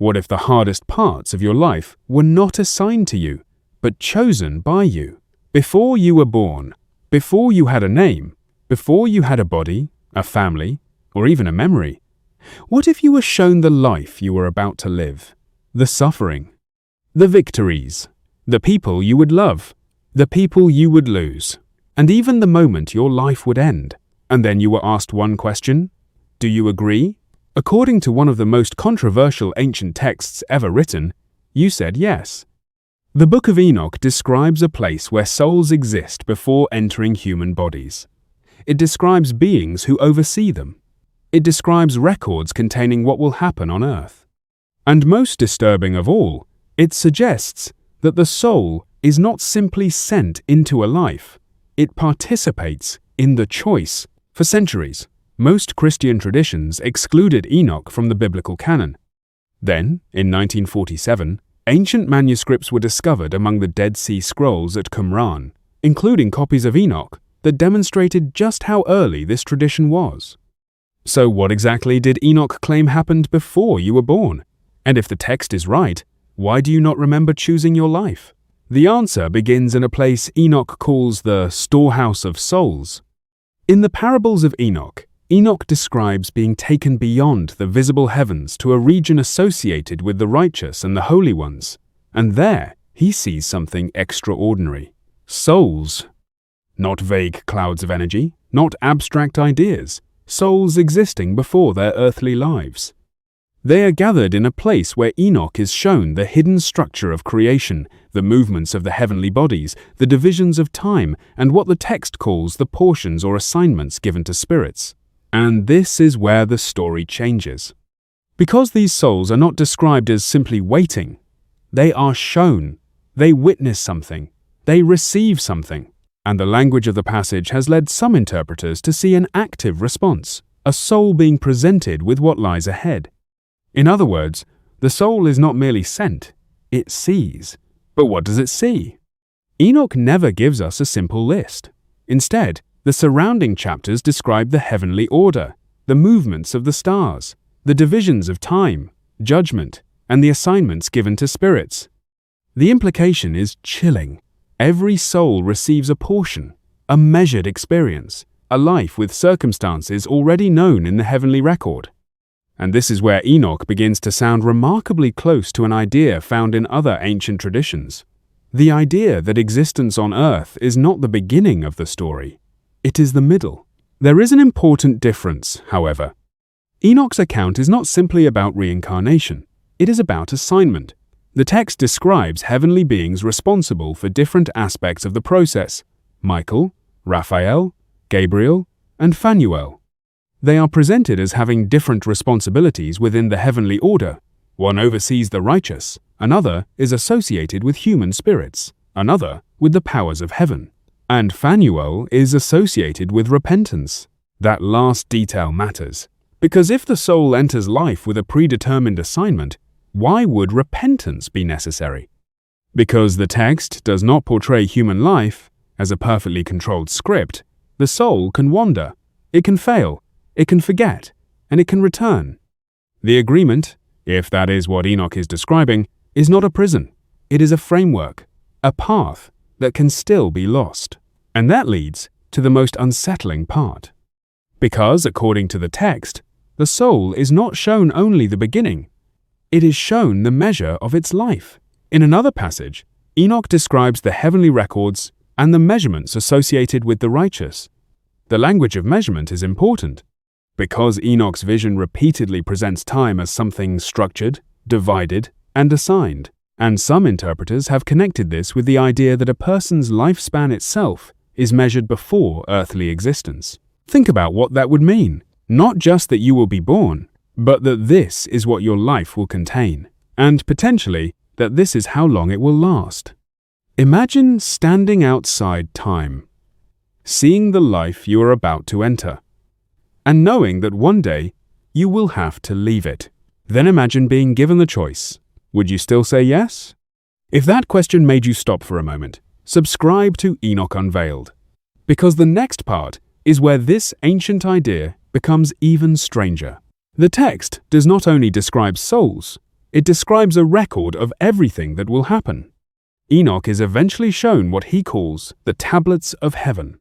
What if the hardest parts of your life were not assigned to you, but chosen by you? Before you were born, before you had a name, before you had a body, a family, or even a memory. What if you were shown the life you were about to live? The suffering, the victories, the people you would love, the people you would lose, and even the moment your life would end. And then you were asked one question: do you agree? According to one of the most controversial ancient texts ever written, you said yes. The Book of Enoch describes a place where souls exist before entering human bodies. It describes beings who oversee them. It describes records containing what will happen on earth. And most disturbing of all, it suggests that the soul is not simply sent into a life, it participates in the choice. For centuries, most Christian traditions excluded Enoch from the biblical canon. Then, in 1947, ancient manuscripts were discovered among the Dead Sea Scrolls at Qumran, including copies of Enoch that demonstrated just how early this tradition was. So what exactly did Enoch claim happened before you were born? And if the text is right, why do you not remember choosing your life? The answer begins in a place Enoch calls the storehouse of souls. In the parables of Enoch, Enoch describes being taken beyond the visible heavens to a region associated with the righteous and the holy ones, and there he sees something extraordinary. Souls. Not vague clouds of energy, not abstract ideas, souls existing before their earthly lives. They are gathered in a place where Enoch is shown the hidden structure of creation, the movements of the heavenly bodies, the divisions of time, and what the text calls the portions or assignments given to spirits. And this is where the story changes. Because these souls are not described as simply waiting, they are shown, they witness something, they receive something. And the language of the passage has led some interpreters to see an active response, a soul being presented with what lies ahead. In other words, the soul is not merely sent, it sees. But what does it see? Enoch never gives us a simple list. Instead, the surrounding chapters describe the heavenly order, the movements of the stars, the divisions of time, judgment, and the assignments given to spirits. The implication is chilling. Every soul receives a portion, a measured experience, a life with circumstances already known in the heavenly record. And this is where Enoch begins to sound remarkably close to an idea found in other ancient traditions. The idea that existence on earth is not the beginning of the story. It is the middle. There is an important difference, however. Enoch's account is not simply about reincarnation. It is about assignment. The text describes heavenly beings responsible for different aspects of the process: Michael, Raphael, Gabriel, and Phanuel. They are presented as having different responsibilities within the heavenly order. One oversees the righteous, another is associated with human spirits, another with the powers of heaven, and Phanuel is associated with repentance. That last detail matters, because if the soul enters life with a predetermined assignment, why would repentance be necessary? Because the text does not portray human life as a perfectly controlled script, the soul can wander, it can fail, it can forget, and it can return. The agreement, if that is what Enoch is describing, is not a prison. It is a framework, a path that can still be lost. And that leads to the most unsettling part. Because, according to the text, the soul is not shown only the beginning. It is shown the measure of its life. In another passage, Enoch describes the heavenly records and the measurements associated with the righteous. The language of measurement is important. Because Enoch's vision repeatedly presents time as something structured, divided, and assigned, and some interpreters have connected this with the idea that a person's lifespan itself is measured before earthly existence. Think about what that would mean. Not just that you will be born, but that this is what your life will contain, and potentially that this is how long it will last. Imagine standing outside time, seeing the life you are about to enter, and knowing that one day you will have to leave it. Then imagine being given the choice. Would you still say yes? If that question made you stop for a moment, subscribe to Enoch Unveiled, because the next part is where this ancient idea becomes even stranger. The text does not only describe souls, It describes a record of everything that will happen. Enoch is eventually shown what he calls the tablets of heaven.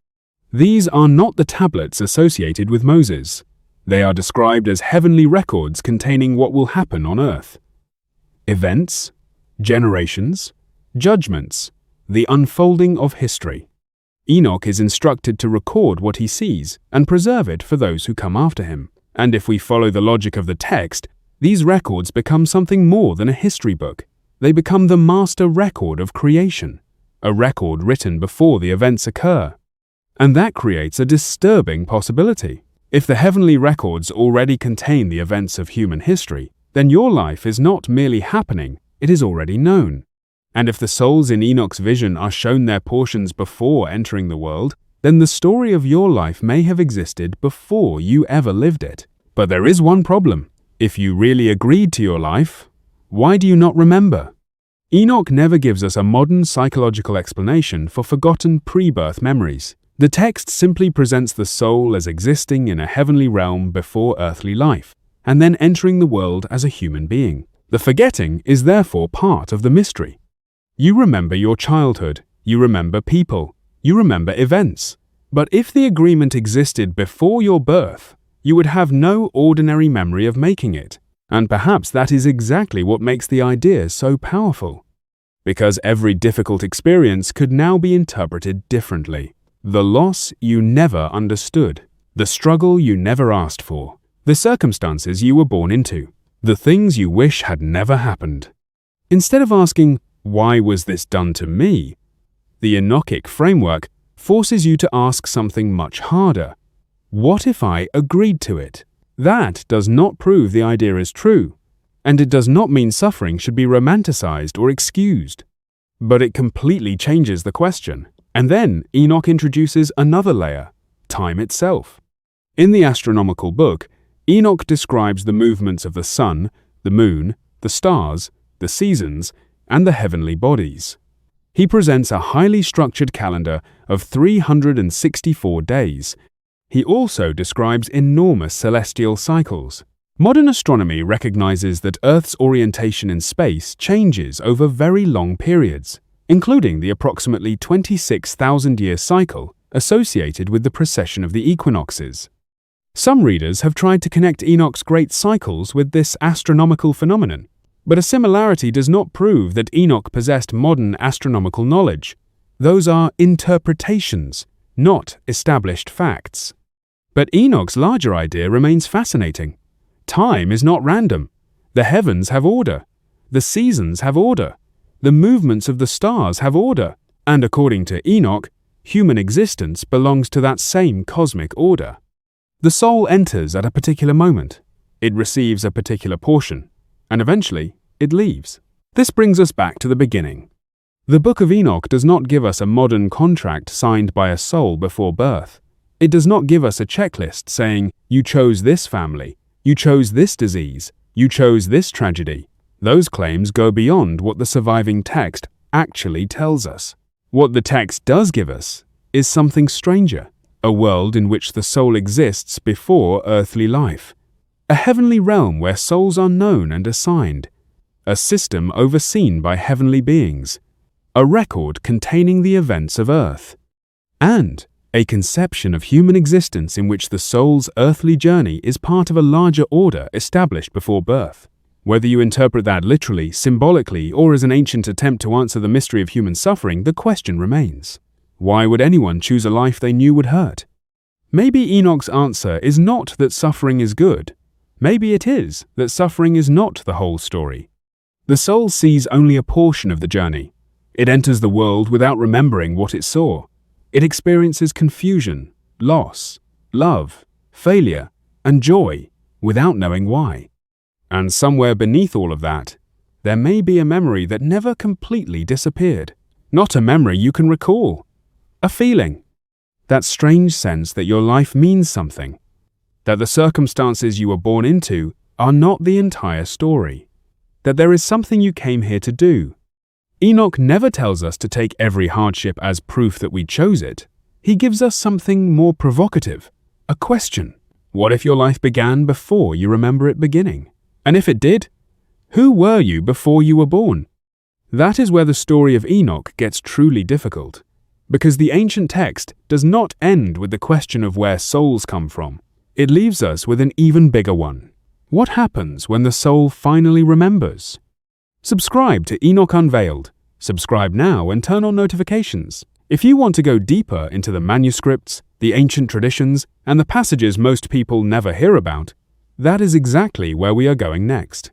These are not the tablets associated with Moses. They are described as heavenly records containing what will happen on earth. Events, generations, judgments, the unfolding of history. Enoch is instructed to record what he sees and preserve it for those who come after him. And if we follow the logic of the text, these records become something more than a history book. They become the master record of creation, a record written before the events occur. And that creates a disturbing possibility. If the heavenly records already contain the events of human history, then your life is not merely happening, it is already known. And if the souls in Enoch's vision are shown their portions before entering the world, then the story of your life may have existed before you ever lived it. But there is one problem. If you really agreed to your life, why do you not remember? Enoch never gives us a modern psychological explanation for forgotten pre-birth memories. The text simply presents the soul as existing in a heavenly realm before earthly life, and then entering the world as a human being. The forgetting is therefore part of the mystery. You remember your childhood, you remember people, you remember events. But if the agreement existed before your birth, you would have no ordinary memory of making it. And perhaps that is exactly what makes the idea so powerful. Because every difficult experience could now be interpreted differently. The loss you never understood, the struggle you never asked for, the circumstances you were born into, the things you wish had never happened. Instead of asking, "Why was this done to me?" the Enochic framework forces you to ask something much harder. What if I agreed to it? That does not prove the idea is true, and it does not mean suffering should be romanticized or excused. But it completely changes the question. And then Enoch introduces another layer, time itself. In the Astronomical Book, Enoch describes the movements of the sun, the moon, the stars, the seasons, and the heavenly bodies. He presents a highly structured calendar of 364 days. He also describes enormous celestial cycles. Modern astronomy recognizes that Earth's orientation in space changes over very long periods, including the approximately 26,000-year cycle associated with the precession of the equinoxes. Some readers have tried to connect Enoch's great cycles with this astronomical phenomenon, but a similarity does not prove that Enoch possessed modern astronomical knowledge. Those are interpretations, not established facts. But Enoch's larger idea remains fascinating. Time is not random. The heavens have order. The seasons have order. The movements of the stars have order, and according to Enoch, human existence belongs to that same cosmic order. The soul enters at a particular moment, it receives a particular portion, and eventually it leaves. This brings us back to the beginning. The Book of Enoch does not give us a modern contract signed by a soul before birth. It does not give us a checklist saying, "You chose this family, you chose this disease, you chose this tragedy." Those claims go beyond what the surviving text actually tells us. What the text does give us is something stranger, a world in which the soul exists before earthly life, a heavenly realm where souls are known and assigned, a system overseen by heavenly beings, a record containing the events of earth, and a conception of human existence in which the soul's earthly journey is part of a larger order established before birth. Whether you interpret that literally, symbolically, or as an ancient attempt to answer the mystery of human suffering, the question remains. Why would anyone choose a life they knew would hurt? Maybe Enoch's answer is not that suffering is good. Maybe it is that suffering is not the whole story. The soul sees only a portion of the journey. It enters the world without remembering what it saw. It experiences confusion, loss, love, failure, and joy without knowing why. And somewhere beneath all of that, there may be a memory that never completely disappeared. Not a memory you can recall. A feeling. That strange sense that your life means something. That the circumstances you were born into are not the entire story. That there is something you came here to do. Enoch never tells us to take every hardship as proof that we chose it. He gives us something more provocative. A question. What if your life began before you remember it beginning? And if it did, Who were you before you were born? That is where the story of Enoch gets truly difficult, because the ancient text does not end with the question of where souls come from. It leaves us with an even bigger one. What happens when the soul finally remembers? Subscribe to Enoch Unveiled. Subscribe now and turn on notifications. If you want to go deeper into the manuscripts, the ancient traditions, and the passages most people never hear about, that is exactly where we are going next.